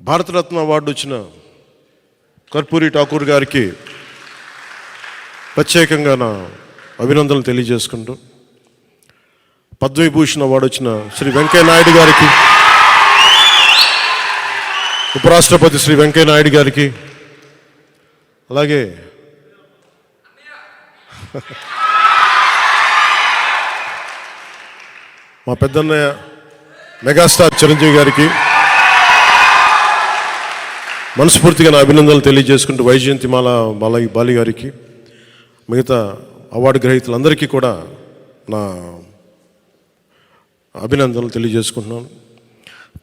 Bharat Ratna award వచ్చిన కర్పూరి ఠాకూర్ గారికి ప్రత్యేకంగా నా అభినందనలు తెలియజేసుకుంటూ, పద్మవిభూషణ్ అవార్డు వచ్చిన శ్రీ వెంకయ్య నాయుడు గారికి, ఉపరాష్ట్రపతి శ్రీ వెంకయ్య నాయుడు గారికి, అలాగే మా పెద్దన్నయ్య మెగాస్టార్ చిరంజీవి గారికి మనస్ఫూర్తిగా నా అభినందనలు తెలియజేసుకుంటూ, వైజయంతి బాలి గారికి, మిగతా అవార్డు గ్రహీతలందరికీ కూడా నా అభినందనలు తెలియజేసుకుంటున్నాను.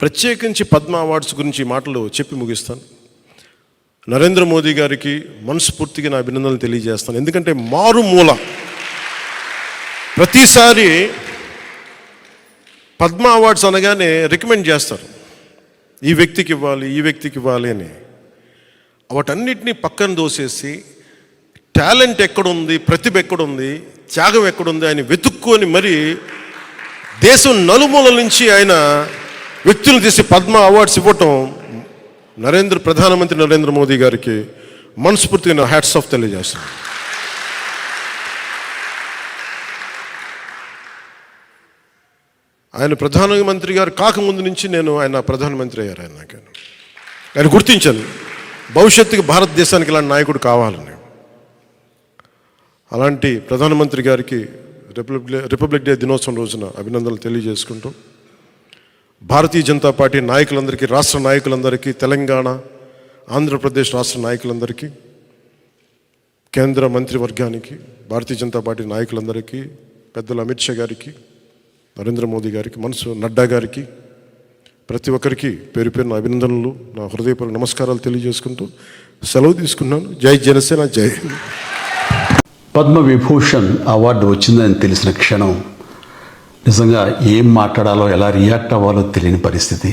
ప్రత్యేకించి పద్మ అవార్డ్స్ గురించి మాటలు చెప్పి ముగిస్తాను. నరేంద్ర మోదీ గారికి మనస్ఫూర్తిగా నా అభినందనలు తెలియజేస్తాను. ఎందుకంటే మారుమూల ప్రతిసారి పద్మ అవార్డ్స్ అనగానే రికమెండ్ చేస్తారు, ఈ వ్యక్తికి ఇవ్వాలి, ఈ వ్యక్తికి ఇవ్వాలి అని. వాటన్నిటినీ పక్కన దోసేసి టాలెంట్ ఎక్కడుంది, ప్రతిభ ఎక్కడుంది, త్యాగం ఎక్కడుంది ఆయన వెతుక్కొని మరి దేశం నలుమూలల నుంచి ఆయన వ్యక్తులు తీసి పద్మ అవార్డ్స్ ఇవ్వటం ప్రధానమంత్రి నరేంద్ర మోదీ గారికి మనస్ఫూర్తిగా హ్యాట్స్ ఆఫ్ తెలియజేస్తాను. ఆయన ప్రధానమంత్రి గారు కాకముందు నుంచి ఆయన ప్రధానమంత్రి అయ్యారు. ఆయన గుర్తించాను భవిష్యత్తుకి భారతదేశానికి ఇలాంటి నాయకుడు కావాలని. అలాంటి ప్రధానమంత్రి గారికి రిపబ్లిక్ డే దినోత్సవం రోజున అభినందనలు తెలియజేసుకుంటూ, భారతీయ జనతా పార్టీ నాయకులందరికీ, రాష్ట్ర నాయకులందరికీ, తెలంగాణ, ఆంధ్రప్రదేశ్ రాష్ట్ర నాయకులందరికీ, కేంద్ర మంత్రివర్గానికి, భారతీయ జనతా పార్టీ నాయకులందరికీ, పెద్దలు అమిత్ షా గారికి, నరేంద్ర మోదీ గారికి, నడ్డా గారికి, ప్రతి ఒక్కరికి పేరు పేరున అభినందనలు, నా హృదయపూర్వక నమస్కారాలు తెలియజేసుకుంటూ సెలవు తీసుకున్నాను. జై జనసేన, జై హింద్. పద్మవిభూషణ్ అవార్డు వచ్చిందని తెలిసిన క్షణం నిజంగా ఏం మాట్లాడాలో, ఎలా రియాక్ట్ అవ్వాలో తెలియని పరిస్థితి.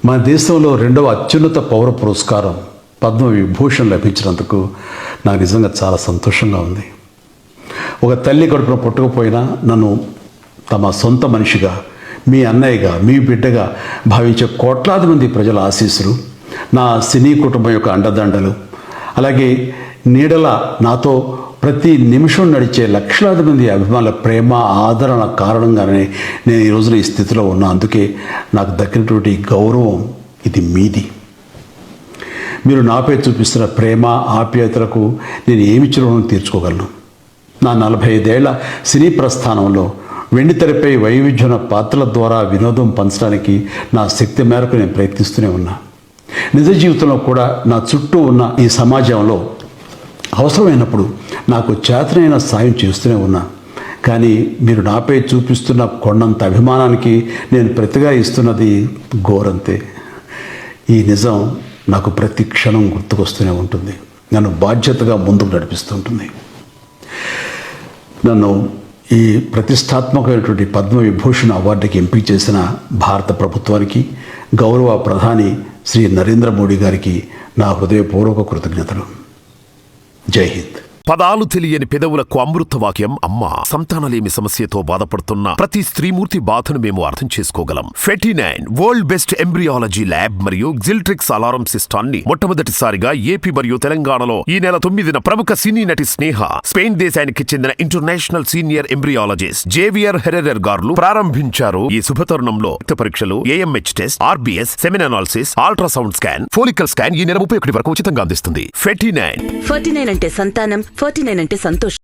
మన దేశంలో 2వ అత్యున్నత పౌర పురస్కారం పద్మవిభూషణ్ లభించినందుకు నాకు నిజంగా చాలా సంతోషంగా ఉంది. ఒక తల్లి కడుపున పుట్టకపోయినా నన్ను తమ సొంత మనిషిగా, మీ అన్నయ్యగా, మీ బిడ్డగా భావించే కోట్లాది మంది ప్రజల ఆశీస్సులు, నా సినీ కుటుంబం యొక్క అండదండలు, అలాగే నీడల నాతో ప్రతి నిమిషం నడిచే లక్షలాది మంది అభిమానుల ప్రేమ, ఆదరణ కారణంగానే నేను ఈ రోజున ఈ స్థితిలో ఉన్నా. అందుకే నాకు దక్కినటువంటి గౌరవం ఇది మీది. మీరు నాపై చూపిస్తున్న ప్రేమ, ఆప్యాయతలకు నేను ఏమి రుణం తీర్చుకోగలను? నా 45 ఏళ్ల సినీ ప్రస్థానంలో వెండితెరపై వైవిధ్యమైన పాత్రల ద్వారా వినోదం పంచడానికి నా శక్తి మేరకు నేను ప్రయత్నిస్తూనే ఉన్నా. నిజ జీవితంలో కూడా నా చుట్టూ ఉన్న ఈ సమాజంలో అవసరమైనప్పుడు నాకు చేతనైన సాయం చేస్తూనే ఉన్నా. కానీ మీరు నాపై చూపిస్తున్న కొండంత అభిమానానికి నేను ప్రతిగా ఇస్తున్నది గోరంతే. ఈ నిజం నాకు ప్రతి క్షణం గుర్తుకొస్తూనే ఉంటుంది, నన్ను బాధ్యతగా ముందుకు నడిపిస్తుంటుంది. నన్ను ఈ ప్రతిష్టాత్మకమైనటువంటి పద్మవిభూషణ్ అవార్డుకి ఎంపిక చేసిన భారత ప్రభుత్వానికి, గౌరవ ప్రధాని శ్రీ నరేంద్ర మోడీ గారికి నా హృదయపూర్వక కృతజ్ఞతలు. జై హింద్. పదాలు తెలియని పెదవులకు అమృతవాక్యం అమ్మ. సంతానలేమి సమస్యతో బాధపడుతున్న ప్రతి స్త్రీమూర్తి బాధను మేము అర్థం చేసుకోగలం. ఫెటినైన్ వరల్డ్ బెస్ట్ ఎంబ్రియాలజీ ల్యాబ్ మరియు జిల్ట్రిక్స్ అలారం సిస్టాన్ని మొట్టమొదటిసారిగా ఏపీ మరియు తెలంగాణలో ఈ నెల 9న ప్రముఖ సినీ నటి స్నేహ, స్పెయిన్ దేశానికి చెందిన international senior embryologist Javier Herrera గారు ప్రారంభించారు. ఈ శుభతరుణంలో రక్త పరీక్షలు, AMH test, RBS, semen analysis, ultrasound scan, follicle scan ఈ నెల 31 వరకు ఉచితంగా అందిస్తుంది. ఫెటినైన్ అంటే సంతానం, 49 అంటే సంతోషం.